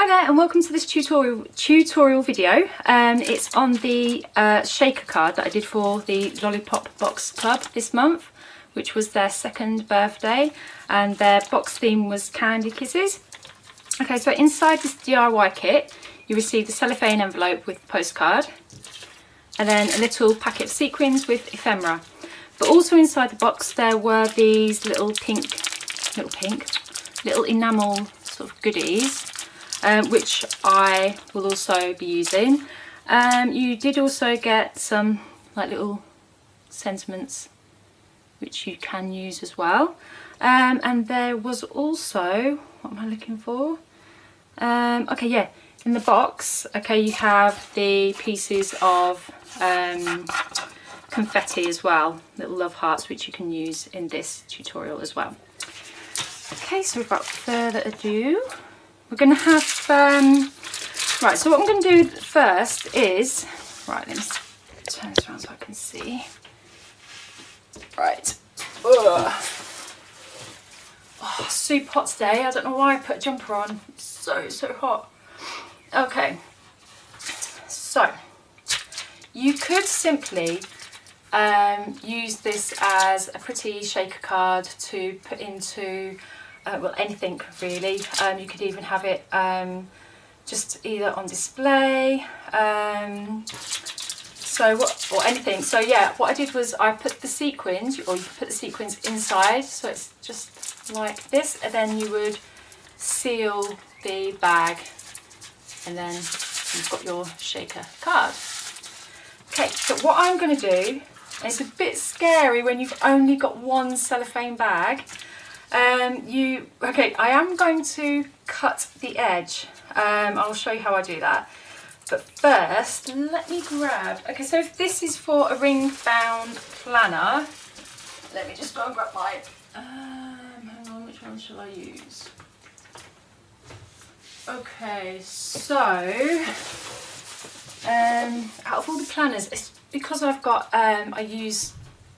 Hi there and welcome to this tutorial video. It's on the shaker card that I did for the Lollipop Box Club this month, which was their 2nd birthday, and their box theme was Candy Kisses. Okay, so inside this DIY kit you receive the cellophane envelope with the postcard, and then a little packet of sequins with ephemera. But also inside the box there were these little enamel sort of goodies, which I will also be using. You did also get some like little sentiments which you can use as well, and there was also, what am I looking for? Okay, yeah, in the box, okay, you have the pieces of confetti as well, little love hearts, which you can use in this tutorial as well. Okay, so without further ado, we're going to have, right, so what I'm going to do first is, right, let me turn this around so I can see. Right. Ugh. Oh, super hot today. I don't know why I put a jumper on. It's so hot. Okay. So, you could simply use this as a pretty shaker card to put into well, anything really. You could even have it just either on display, or anything. So yeah, what I did was I put the sequins, or you could put the sequins inside, so it's just like this, and then you would seal the bag, and then you've got your shaker card. Okay, so what I'm going to do, and it's a bit scary when you've only got one cellophane bag. I am going to cut the edge. I'll show you how I do that. But first, let me grab, okay, so if this is for a ring bound planner, let me just go and grab my, hang on, which one shall I use? Okay, so, out of all the planners, it's because I've got, I use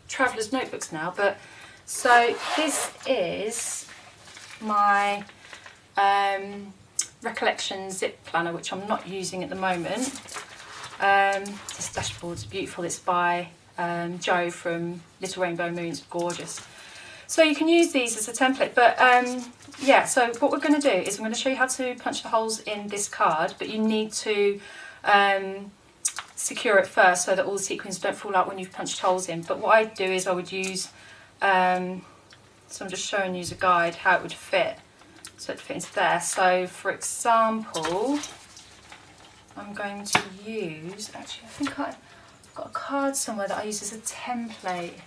Traveller's notebooks now, but, so this is my Recollection zip planner, which I'm not using at the moment. This dashboard's beautiful. It's by Joe from Little Rainbow Moons, gorgeous. So you can use these as a template, but yeah, so what we're going to do is I'm going to show you how to punch the holes in this card, but you need to secure it first so that all the sequins don't fall out when you've punched holes in. But what I do is I would use, so I'm just showing you as a guide how it would fit, so it fit into there. So for example, I'm going to use, actually I think I've got a card somewhere that I use as a template.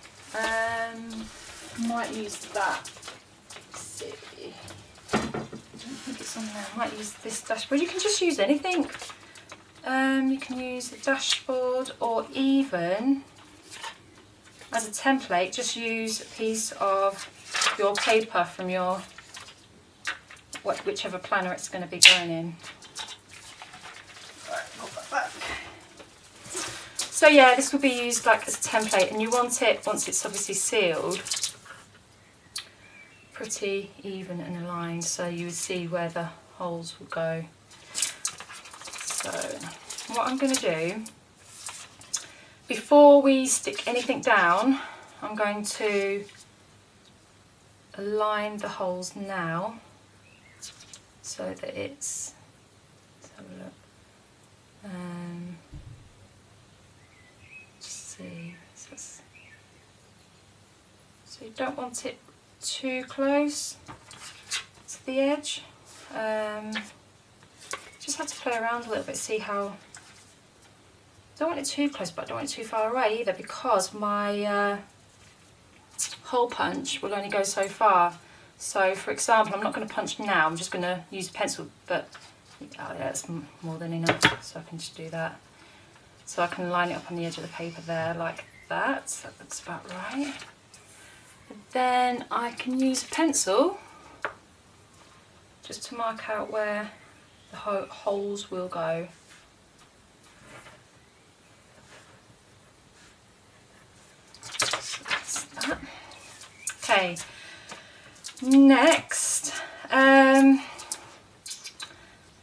Might use that. Let's see. I don't think it's on there. I might use this dashboard. You can just use anything. You can use a dashboard, or even as a template, just use a piece of your paper from your whichever planner it's going to be going in. Right, pop that back. So yeah, this will be used like as a template, and you want it, once it's obviously sealed, pretty even and aligned, so you would see where the holes will go. So what I'm going to do, before we stick anything down, I'm going to align the holes now so that it's, let's have a look, just see, so you don't want it too close to the edge. Just have to play around a little bit, see how, don't want it too close, but I don't want it too far away either, because my hole punch will only go so far. So for example, I'm not going to punch now, I'm just going to use a pencil, but oh yeah, that's more than enough, so I can just do that. So I can line it up on the edge of the paper there like that, so that looks about right. And then I can use a pencil just to mark out where the holes will go. So that's that. Okay, next,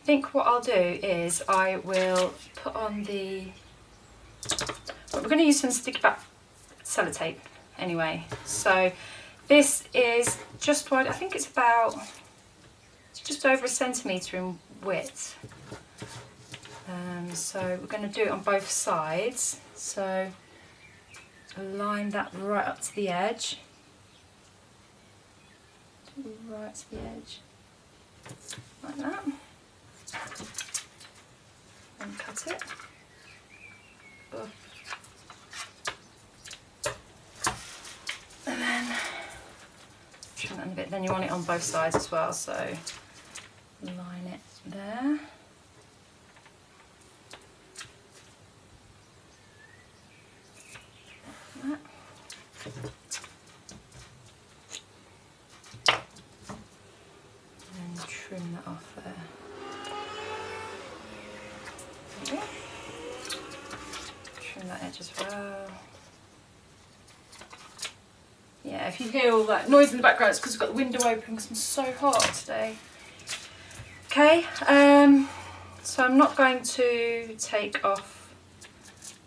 think what I'll do is I will put on the, we're going to use some sticky back sellotape anyway. So this is just wide, I think it's just over 1 centimetre in width. So we're going to do it on both sides. So align that right up to the edge. Right to the edge. Like that. And cut it. Ugh. And then trim that in a bit. Then you want it on both sides as well, so line it there. Like that. And trim that off there. There we go. Trim that edge as well. Yeah, if you hear all that noise in the background, it's because I've got the window open because I'm so hot today. Okay, so I'm not going to take off.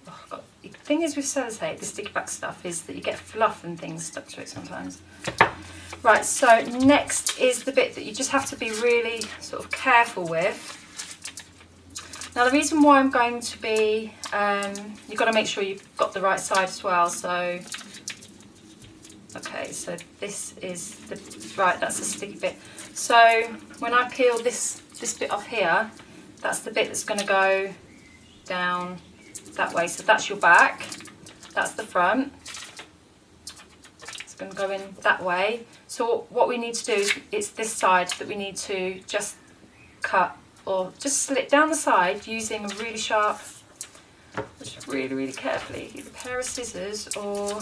Oh, the thing is with sellotape, the sticky back stuff, is that you get fluff and things stuck to it sometimes. Right, so next is the bit that you just have to be really sort of careful with. Now the reason why I'm going to be, you've got to make sure you've got the right side as well, so okay, so this is right, that's the sticky bit. So when I peel this bit off here, that's the bit that's going to go down that way. So that's your back, that's the front. It's going to go in that way. So what we need to do is, it's this side that we need to just cut or just slit down the side using a really sharp, just really carefully, either a pair of scissors or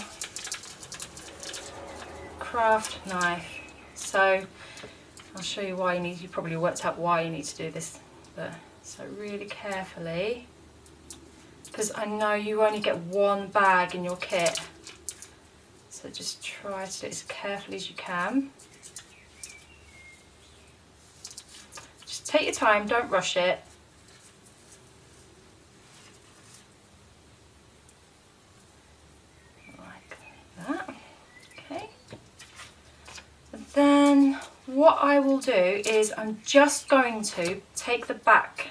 craft knife. So I'll show you why you probably worked out why you need to do this, but so really carefully, because I know you only get one bag in your kit, so just try to do it as carefully as you can. Just take your time, don't rush it. Like that. Okay. Then what I will do is I'm just going to take the back,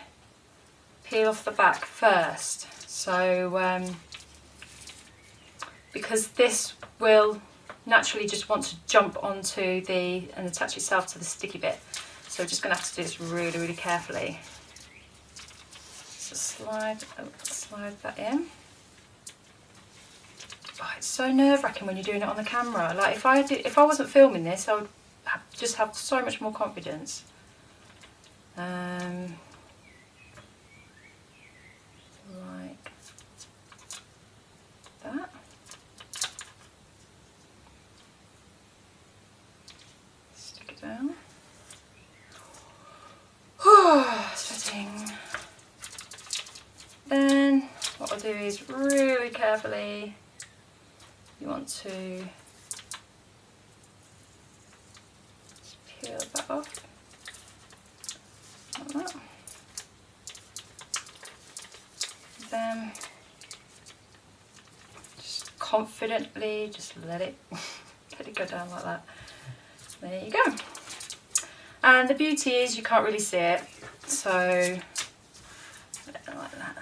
peel off the back first. So because this will naturally just want to jump onto and attach itself to the sticky bit. So we're just going to have to do this really carefully. So slide that in. Oh, it's so nerve-wracking when you're doing it on the camera. Like if I wasn't filming this, I would just have so much more confidence. Like that. Stick it down. Sweating. Then what I'll do is really carefully, you want to peel that off, like that. Then just confidently just let it go down like that. There you go. And the beauty is you can't really see it, so like that.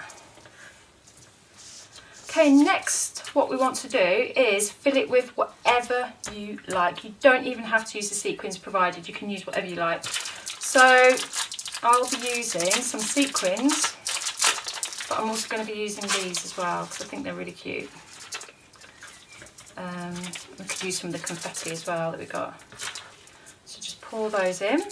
Okay, next what we want to do is fill it with whatever you like. You don't even have to use the sequins provided, you can use whatever you like. So I'll be using some sequins, but I'm also going to be using these as well because I think they're really cute. We could use some of the confetti as well that we got. So just pour those in.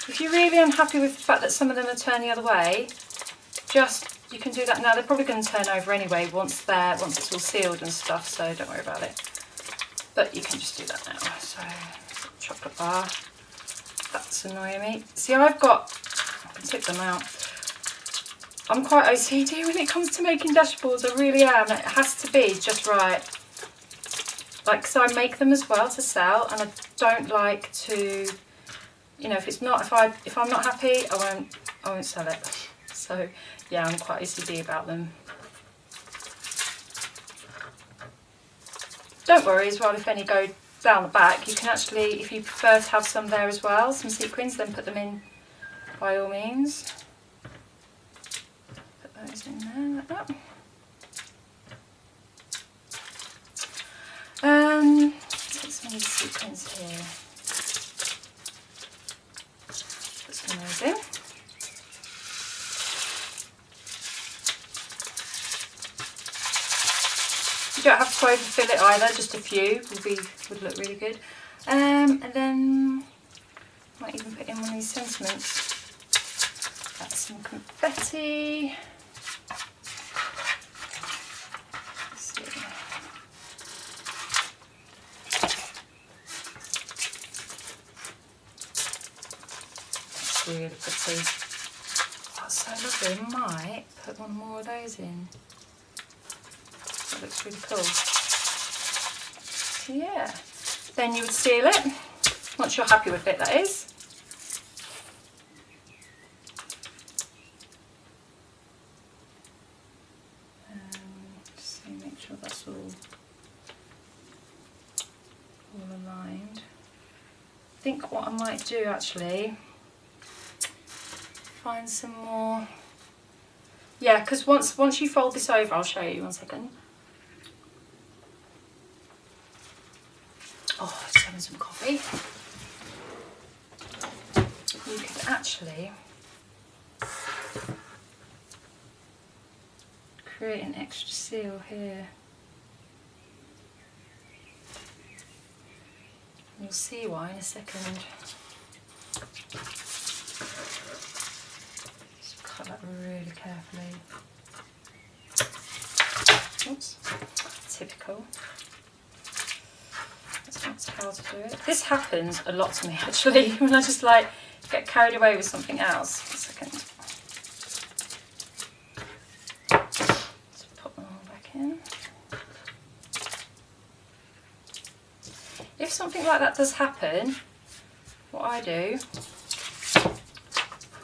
If you're really unhappy with the fact that some of them are turned the other way, you can do that now. They're probably going to turn over anyway once it's all sealed and stuff, so don't worry about it. But you can just do that now. So chocolate bar, that's annoying me. See, I can tip them out. I'm quite OCD when it comes to making dashboards, I really am. It has to be just right. like, so I make them as well to sell, and I don't like to, you know, if I'm not happy, I won't sell it. So yeah, I'm quite OCD about them. Don't worry as well if any go down the back. You can actually, if you prefer to have some there as well, some sequins, then put them in by all means. Put those in there like that. Take some of these sequins here. Put some of those in. You don't have to overfill it either, just a few would look really good. And then might even put in one of these sentiments. That's some confetti. Let's see. That's really pretty. That's so lovely. I might put one more of those in. That looks really cool. So yeah, then you would seal it, once you're happy with it, that is. Just make sure that's all aligned. I think what I might do actually, find some more. Yeah, because once you fold this over, I'll show you, 1 second. Oh, just having some coffee. You could actually create an extra seal here. You'll see why in a second. Just cut that really carefully. Oops, typical. That's not how to do it. This happens a lot to me actually, when I just like get carried away with something else. 1 second. Just put them all back in. If something like that does happen, what I do,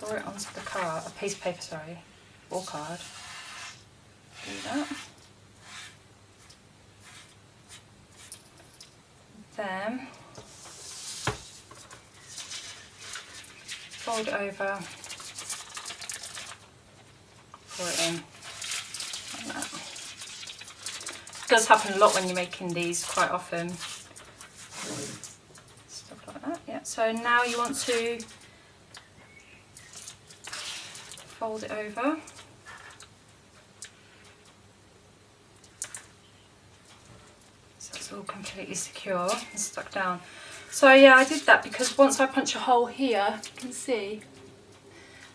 pour it onto the card, a piece of paper, sorry, or card. Do that. Then fold it over, pour it in like that. It does happen a lot when you're making these, quite often. Stuff like that, yeah. So now you want to fold it over. It's all completely secure and stuck down. So yeah, I did that because once I punch a hole here, you can see,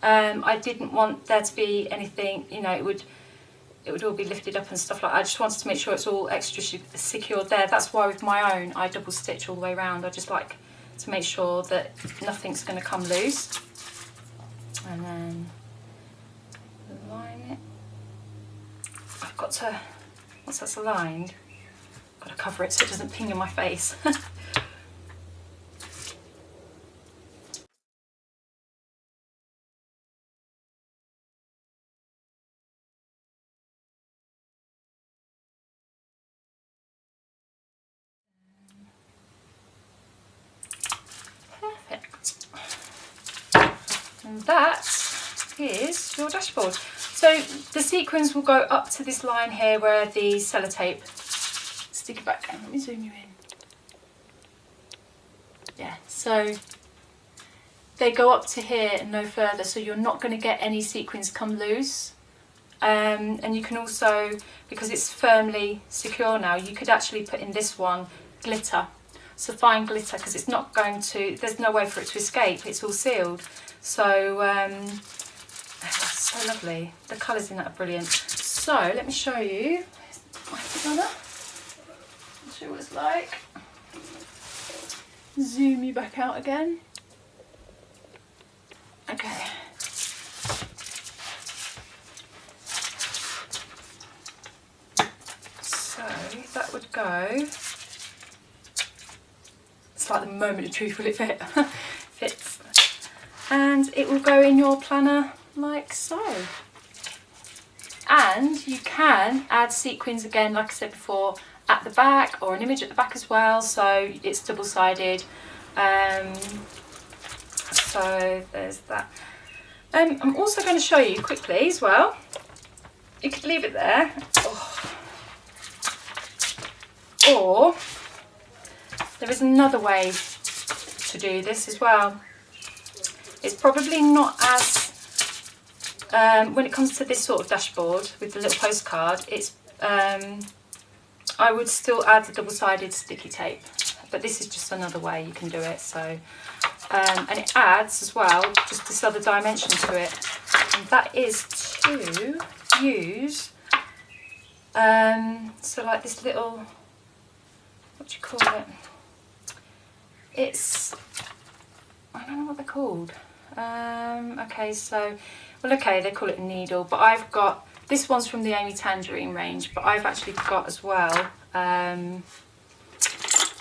I didn't want there to be anything, you know, it would all be lifted up and stuff like that. I just wanted to make sure it's all extra secured there. That's why with my own, I double stitch all the way around. I just like to make sure that nothing's going to come loose. And then align it. I've got to, once that's aligned, got to cover it so it doesn't ping in my face. Perfect. And that is your dashboard. So the sequins will go up to this line here where the sellotape, stick it back down, let me zoom you in. Yeah, so they go up to here and no further, so you're not going to get any sequins come loose. And you can also, because it's firmly secure now, you could actually put in this one glitter, so fine glitter, because it's not going to, there's no way for it to escape, it's all sealed. So that's so lovely. The colours in that are brilliant. So let me show you my colour. I'll show you what it's like. Zoom you back out again. Okay. So that would go like the moment of truth, will it fit? Fits. And it will go in your planner like so. And you can add sequins again, like I said before, at the back, or an image at the back as well, so it's double-sided. So there's that. I'm also going to show you quickly as well. You could leave it there. Or there is another way to do this as well. It's probably not as, when it comes to this sort of dashboard with the little postcard, it's I would still add the double-sided sticky tape, but this is just another way you can do it. So and it adds as well just this other dimension to it, and that is to use so like this little, what do you call it, it's, I don't know what they're called. Okay, so, well, okay, they call it a needle, but I've got, this one's from the Amy Tangerine range, but I've actually got as well, in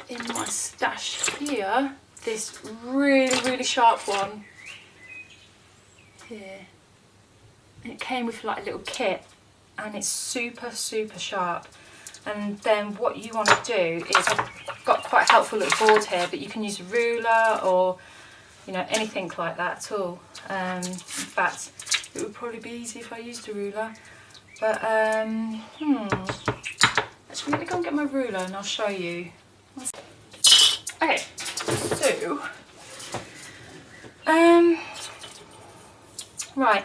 my stash here, this really sharp one here. And it came with like a little kit, and it's super sharp. And then what you want to do is, I've got quite a helpful little board here, but you can use a ruler or, you know, anything like that at all. In fact, it would probably be easy if I used a ruler. But actually, let me go and get my ruler and I'll show you. Okay, so right,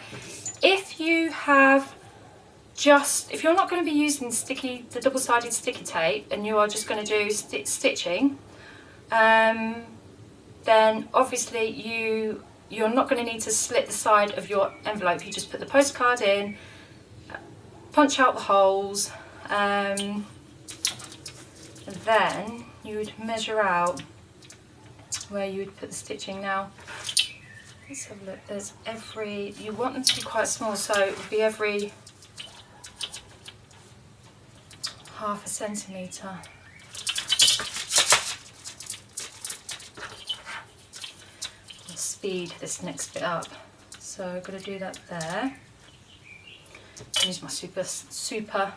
if you have if you're not going to be using the double-sided sticky tape, and you are just going to do stitching, then obviously you're not going to need to slit the side of your envelope. You just put the postcard in, punch out the holes, and then you would measure out where you would put the stitching. Now, let's have a look. There's you want them to be quite small, so it would be every half a centimetre. I'll speed this next bit up. So I'm going to do that there. I'll use my super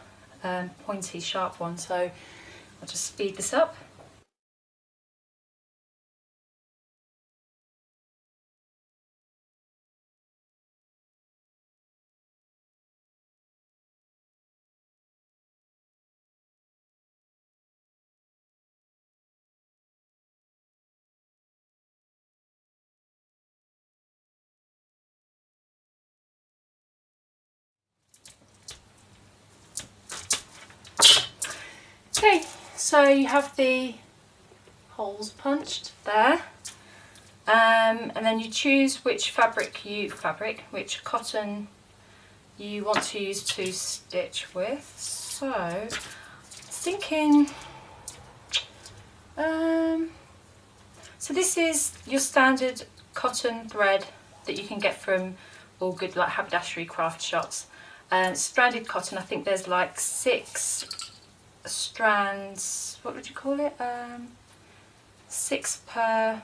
pointy sharp one, so I'll just speed this up. Okay, so you have the holes punched there, and then you choose which which cotton you want to use to stitch with. So, thinking, so this is your standard cotton thread that you can get from all good like haberdashery craft shops. Stranded cotton, I think there's like 6 strands, what would you call it, 6 per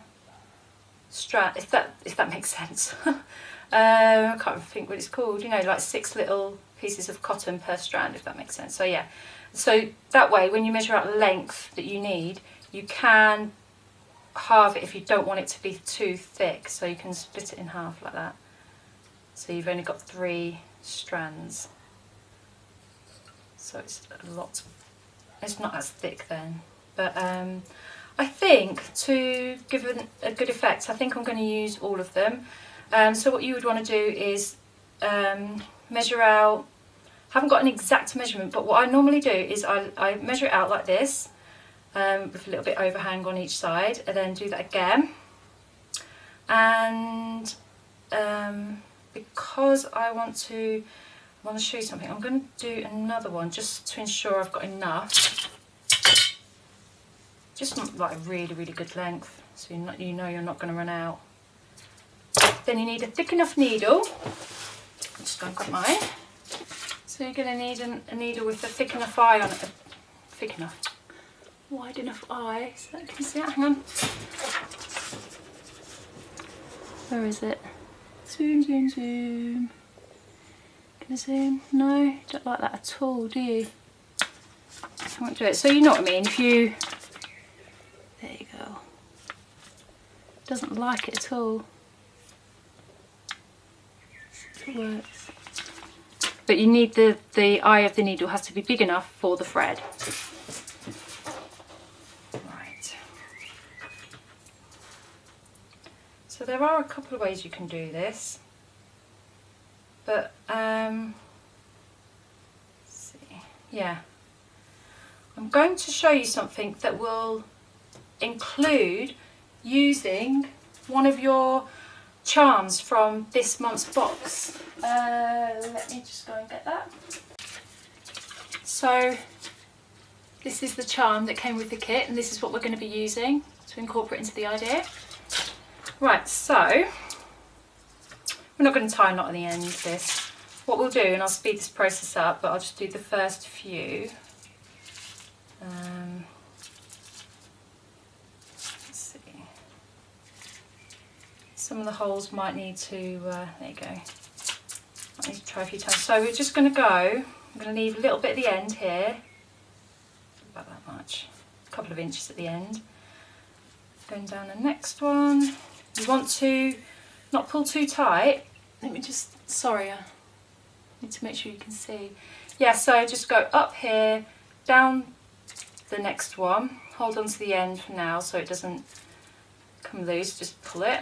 strand, if that makes sense. I can't think what it's called, you know, like 6 little pieces of cotton per strand, if that makes sense. So yeah, so that way when you measure out the length that you need, you can halve it if you don't want it to be too thick, so you can split it in half like that. So you've only got 3 strands, so it's a lot. It's not as thick then, but I think to give a good effect, I think I'm going to use all of them. So what you would want to do is measure out, I haven't got an exact measurement, but what I normally do is I measure it out like this, with a little bit overhang on each side, and then do that again. And because I want to show you something, I'm going to do another one just to ensure I've got enough, just like a really good length, so you know you're not going to run out. Then you need a thick enough needle. I'm just going to grab mine. So you're going to need a needle with a thick enough eye on it. Thick enough. wide enough eye so that I can see it. Hang on. Where is it? Zoom, zoom, zoom. Can I zoom? No, don't like that at all, do you? I won't do it. So you know what I mean? If you, there you go. Doesn't like it at all. It works. But you need the eye of the needle has to be big enough for the thread. Right. So there are a couple of ways you can do this. But let's see. Yeah. I'm going to show you something that will include using one of your charms from this month's box. Let me just go and get that. So this is the charm that came with the kit, and this is what we're going to be using to incorporate into the idea. Right, so we're not going to tie a knot at the end of this. What we'll do, and I'll speed this process up, but I'll just do the first few. Let's see. Some of the holes might need to, there you go. Might need to try a few times. So we're just going to go, I'm going to leave a little bit at the end here. About that much. A couple of inches at the end. Going down the next one. You want to not pull too tight. Let me just, sorry, I need to make sure you can see. Yeah, so just go up here, down the next one, hold on to the end for now so it doesn't come loose, just pull it.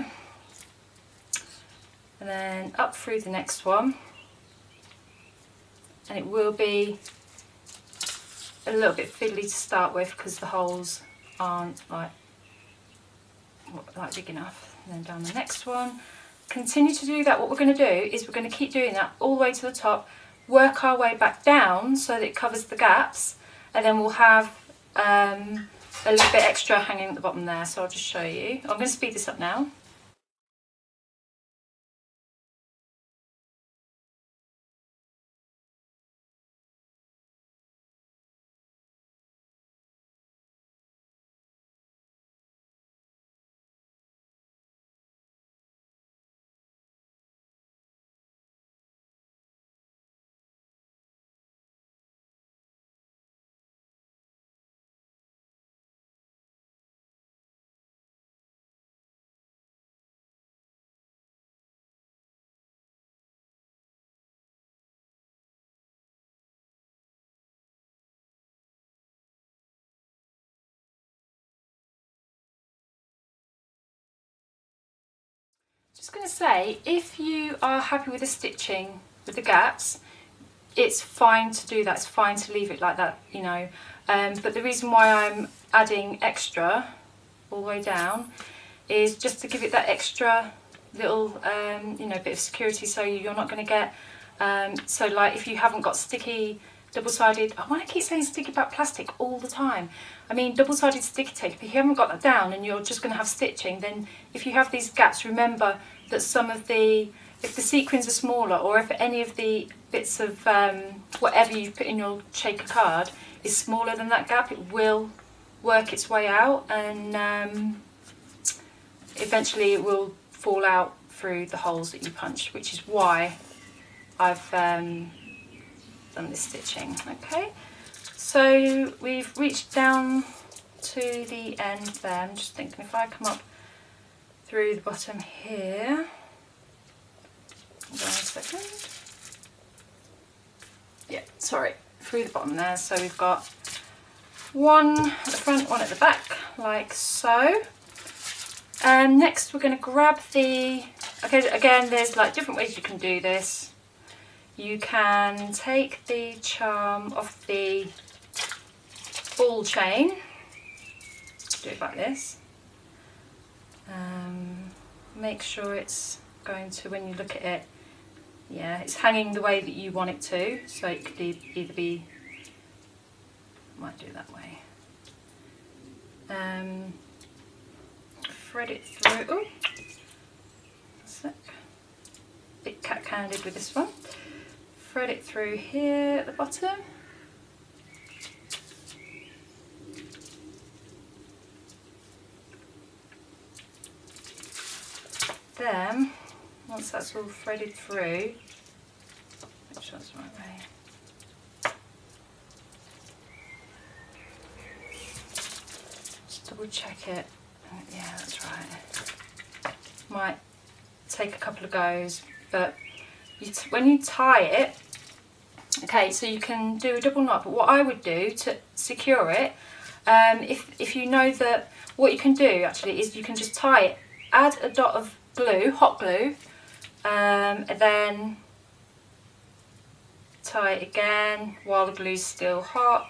And then up through the next one. And it will be a little bit fiddly to start with because the holes aren't like big enough. And then down the next one. Continue to do that. What we're going to do is we're going to keep doing that all the way to the top, work our way back down so that it covers the gaps, and then we'll have a little bit extra hanging at the bottom there. So I'll just show you. I'm going to speed this up now. Just going to say, if you are happy with the stitching with the gaps, it's fine to do that, it's fine to leave it like that, you know. But the reason why I'm adding extra all the way down is just to give it that extra little, you know, bit of security, so you're not going to get, so like if you haven't got sticky double-sided, I want to keep saying sticky back plastic all the time. I mean double-sided sticky tape, if you haven't got that down and you're just going to have stitching, then if you have these gaps, remember that some of the, if the sequins are smaller, or if any of the bits of whatever you put in your shaker card is smaller than that gap, it will work its way out, and eventually it will fall out through the holes that you punched, which is why I've done this stitching. Okay, so we've reached down to the end there. I'm just thinking if I come up through the bottom here, hold on a second. Yeah, sorry, through the bottom there. So we've got one at the front, one at the back, like so. And next we're going to grab the, okay, again there's like different ways you can do this. You can take the charm off the ball chain, do it like this. Make sure it's going to, when you look at it, yeah, it's hanging the way that you want it to, so it could either be, might do it that way. Thread it through, oh, a sec, bit cat-handed with this one. Thread it through here at the bottom. then once that's all threaded through, make sure that's the right way. Just double check it. Yeah, that's right. Might take a couple of goes, but when you tie it, okay, so you can do a double knot, but what I would do to secure it, if you know that, what you can do actually is you can just tie it, add a dot of glue, hot glue, and then tie it again while the glue's still hot,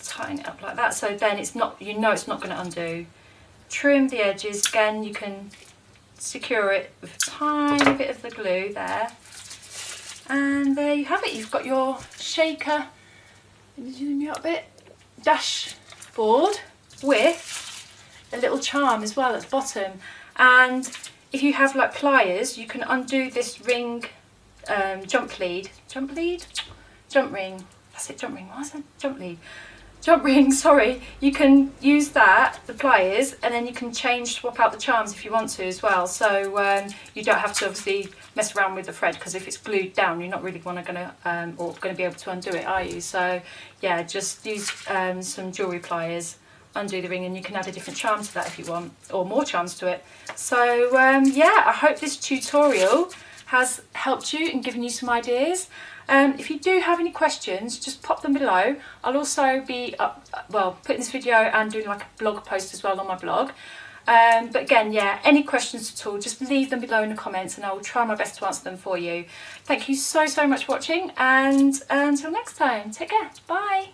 tighten it up like that, so then it's not, you know it's not going to undo. Trim the edges, again you can secure it with a tiny bit of the glue there, and there you have it. You've got your shaker, let me zoom you up a bit, dashboard with a little charm as well at the bottom. And if you have like pliers, you can undo this ring, jump ring, that's it, jump ring, what is it? Jump ring, sorry. You can use that, the pliers, and then you can swap out the charms if you want to as well. So you don't have to obviously mess around with the thread, because if it's glued down, you're not really going to be able to undo it, are you? So yeah, just use some jewellery pliers, undo the ring, and you can add a different charm to that if you want, or more charms to it. So yeah, I hope this tutorial has helped you and given you some ideas. If you do have any questions, just pop them below. I'll also be putting this video and doing like a blog post as well on my blog. But again, yeah, any questions at all, just leave them below in the comments and I will try my best to answer them for you. Thank you so much for watching, and until next time, take care, bye.